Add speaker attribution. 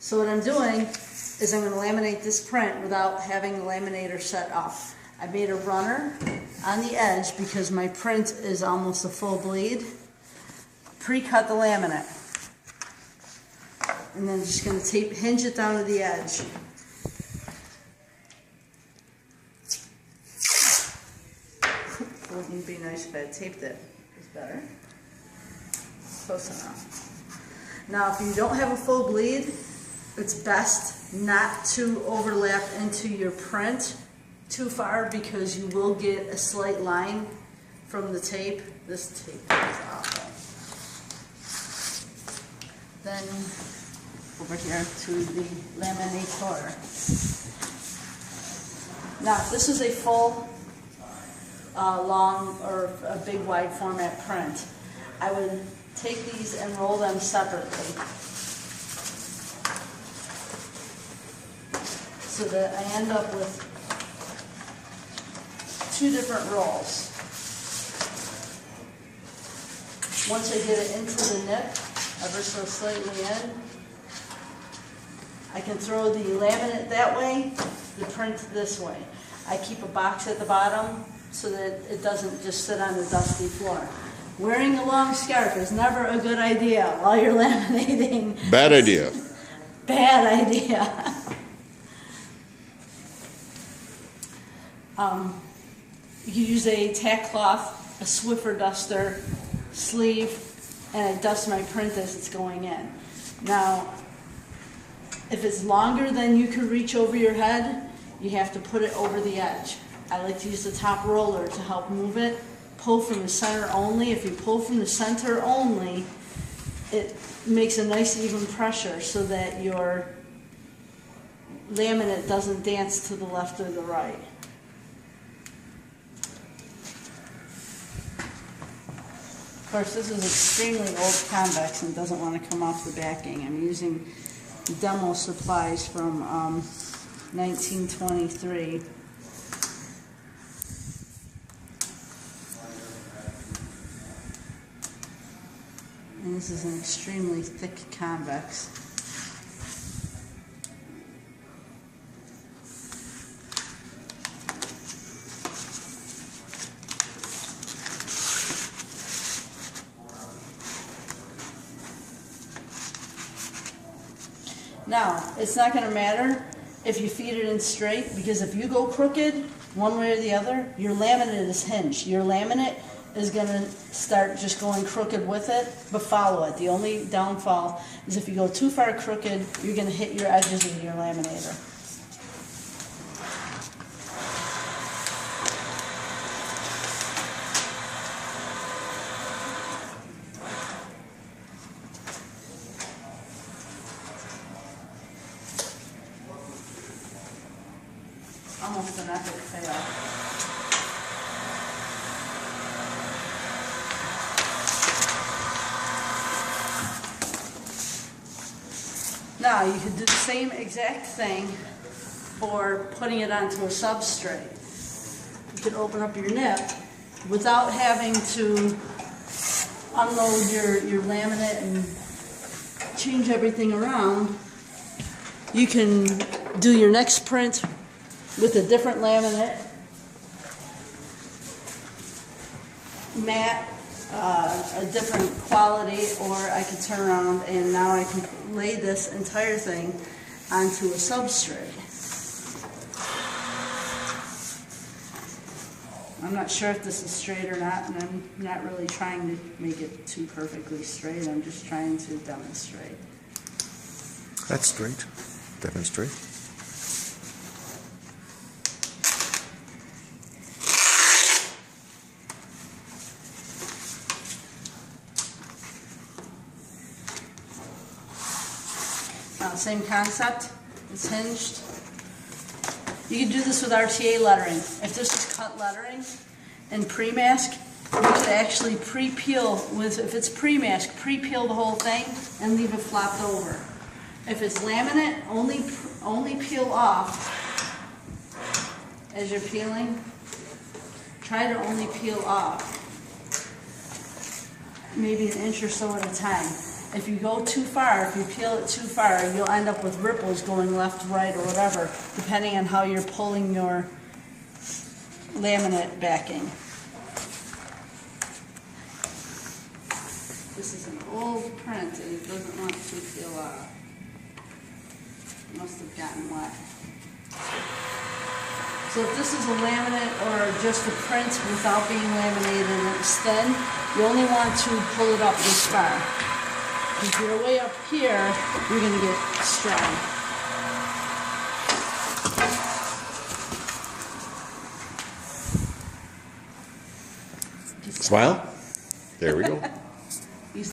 Speaker 1: So what I'm doing is I'm going to laminate this print without having the laminator set up. I made a runner on the edge because my print is almost a full bleed. Pre-cut the laminate. And then just going to hinge it down to the edge. Wouldn't be nice if I had taped it. It's better. Close enough. Now, if you don't have a full bleed, it's best not to overlap into your print too far because you will get a slight line from the tape. This tape is awful. Then over here to the laminator. Now, if this is a full long or a big wide format print, I would take these and roll them separately so that I end up with two different rolls. Once I get it into the nip, ever so slightly in, I can throw the laminate that way, the print this way. I keep a box at the bottom so that it doesn't just sit on the dusty floor. Wearing a long scarf is never a good idea while you're laminating.
Speaker 2: Bad idea.
Speaker 1: Bad idea. You can use a tack cloth, a Swiffer duster, sleeve, and I dust my print as it's going in. Now, if it's longer than you can reach over your head, you have to put it over the edge. I like to use the top roller to help move it. Pull from the center only. If you pull from the center only, it makes a nice even pressure so that your laminate doesn't dance to the left or the right. Of course, this is extremely old convex and doesn't want to come off the backing. I'm using demo supplies from 1923. And this is an extremely thick convex. Now, it's not going to matter if you feed it in straight, because if you go crooked one way or the other, your laminate is hinged. Your laminate is going to start just going crooked with it, but follow it. The only downfall is if you go too far crooked, you're going to hit your edges of your laminator. Almost an epic fail. Now you could do the same exact thing for putting it onto a substrate. You could open up your nip without having to unload your laminate and change everything around. You can do your next print with a different laminate, matte, a different quality, or I could turn around and now I can lay this entire thing onto a substrate. I'm not sure if this is straight or not, and I'm not really trying to make it too perfectly straight. I'm just trying to demonstrate.
Speaker 2: That's straight. Demonstrate.
Speaker 1: Now, same concept, it's hinged. You can do this with RTA lettering. If this is cut lettering and pre-mask, you could actually pre-peel with, if it's pre-mask, pre-peel the whole thing and leave it flopped over. If it's laminate, only peel off as you're peeling. Try to only peel off maybe an inch or so at a time. If you go too far, if you peel it too far, you'll end up with ripples going left, right, or whatever, depending on how you're pulling your laminate backing. This is an old print and it doesn't want to peel off. It must have gotten wet. So if this is a laminate or just a print without being laminated and it's thin, you only want to pull it up this far. If you're way up here, you're going to get strong.
Speaker 2: Smile. There we go.